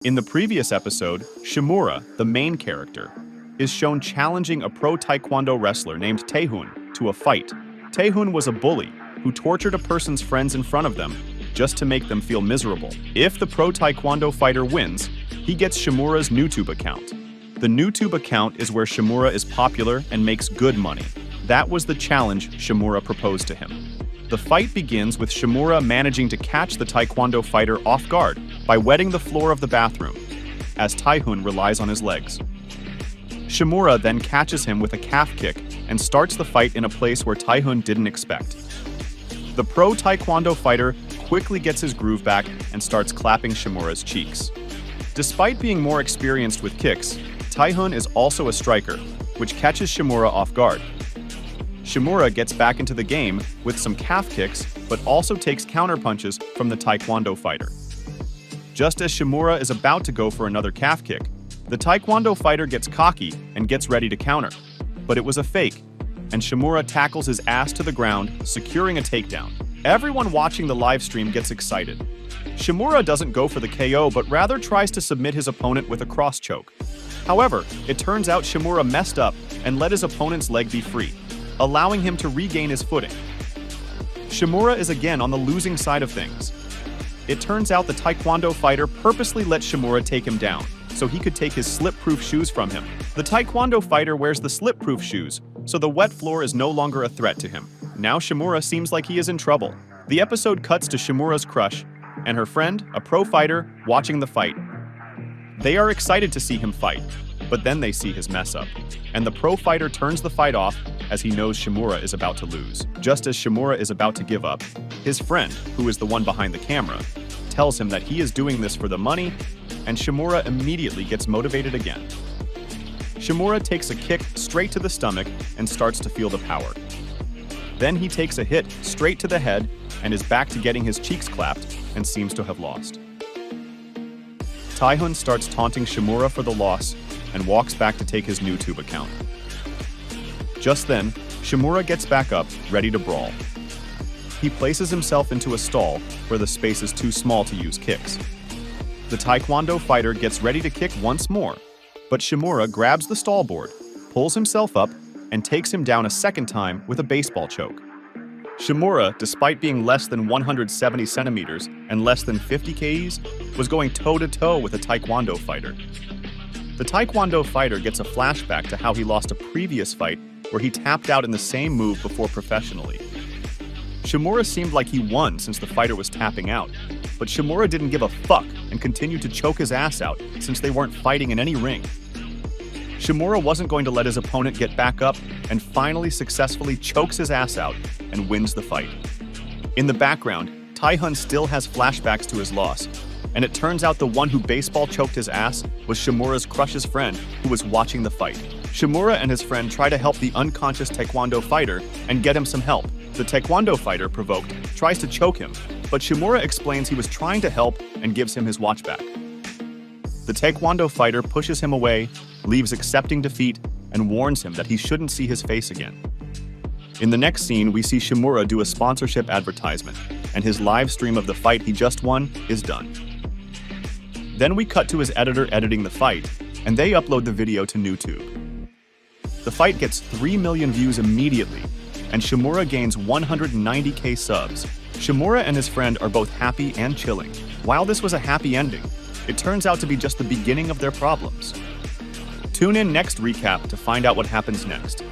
In the previous episode, Shimura, the main character, is shown challenging a pro Taekwondo wrestler named Taehun to a fight. Taehun was a bully who tortured a person's friends in front of them just to make them feel miserable. If the pro Taekwondo fighter wins, he gets Shimura's YouTube account. The YouTube account is where Shimura is popular and makes good money. That was the challenge Shimura proposed to him. The fight begins with Shimura managing to catch the Taekwondo fighter off guard by wetting the floor of the bathroom, as Taehun relies on his legs. Shimura then catches him with a calf kick and starts the fight in a place where Taehun didn't expect. The pro Taekwondo fighter quickly gets his groove back and starts clapping Shimura's cheeks. Despite being more experienced with kicks, Taehun is also a striker, which catches Shimura off guard. Shimura gets back into the game with some calf kicks, but also takes counterpunches from the Taekwondo fighter. Just as Shimura is about to go for another calf kick, the Taekwondo fighter gets cocky and gets ready to counter. But it was a fake, and Shimura tackles his ass to the ground, securing a takedown. Everyone watching the live stream gets excited. Shimura doesn't go for the KO, but rather tries to submit his opponent with a cross choke. However, it turns out Shimura messed up and let his opponent's leg be free, allowing him to regain his footing. Shimura is again on the losing side of things. It turns out the Taekwondo fighter purposely let Shimura take him down, so he could take his slip-proof shoes from him. The Taekwondo fighter wears the slip-proof shoes, so the wet floor is no longer a threat to him. Now Shimura seems like he is in trouble. The episode cuts to Shimura's crush and her friend, a pro fighter, watching the fight. They are excited to see him fight, but then they see his mess up, and the pro fighter turns the fight off as he knows Shimura is about to lose. Just as Shimura is about to give up, his friend, who is the one behind the camera, tells him that he is doing this for the money, and Shimura immediately gets motivated again. Shimura takes a kick straight to the stomach and starts to feel the power. Then he takes a hit straight to the head and is back to getting his cheeks clapped and seems to have lost. Taehun starts taunting Shimura for the loss and walks back to take his YouTube account. Just then, Shimura gets back up, ready to brawl. He places himself into a stall where the space is too small to use kicks. The Taekwondo fighter gets ready to kick once more, but Shimura grabs the stall board, pulls himself up, and takes him down a second time with a baseball choke. Shimura, despite being less than 170 centimeters and less than 50 kgs, was going toe-to-toe with a Taekwondo fighter. The Taekwondo fighter gets a flashback to how he lost a previous fight where he tapped out in the same move before professionally. Shimura seemed like he won since the fighter was tapping out, but Shimura didn't give a fuck and continued to choke his ass out since they weren't fighting in any ring. Shimura wasn't going to let his opponent get back up and finally successfully chokes his ass out and wins the fight. In the background, Taehun still has flashbacks to his loss, and it turns out the one who baseball choked his ass was Shimura's crush's friend who was watching the fight. Shimura and his friend try to help the unconscious Taekwondo fighter and get him some help. The Taekwondo fighter, provoked, tries to choke him, but Shimura explains he was trying to help and gives him his watch back. The Taekwondo fighter pushes him away, leaves accepting defeat, and warns him that he shouldn't see his face again. In the next scene, we see Shimura do a sponsorship advertisement, and his live stream of the fight he just won is done. Then we cut to his editor editing the fight, and they upload the video to YouTube. The fight gets 3 million views immediately, and Shimura gains 190k subs. Shimura and his friend are both happy and chilling. While this was a happy ending, it turns out to be just the beginning of their problems. Tune in next recap to find out what happens next.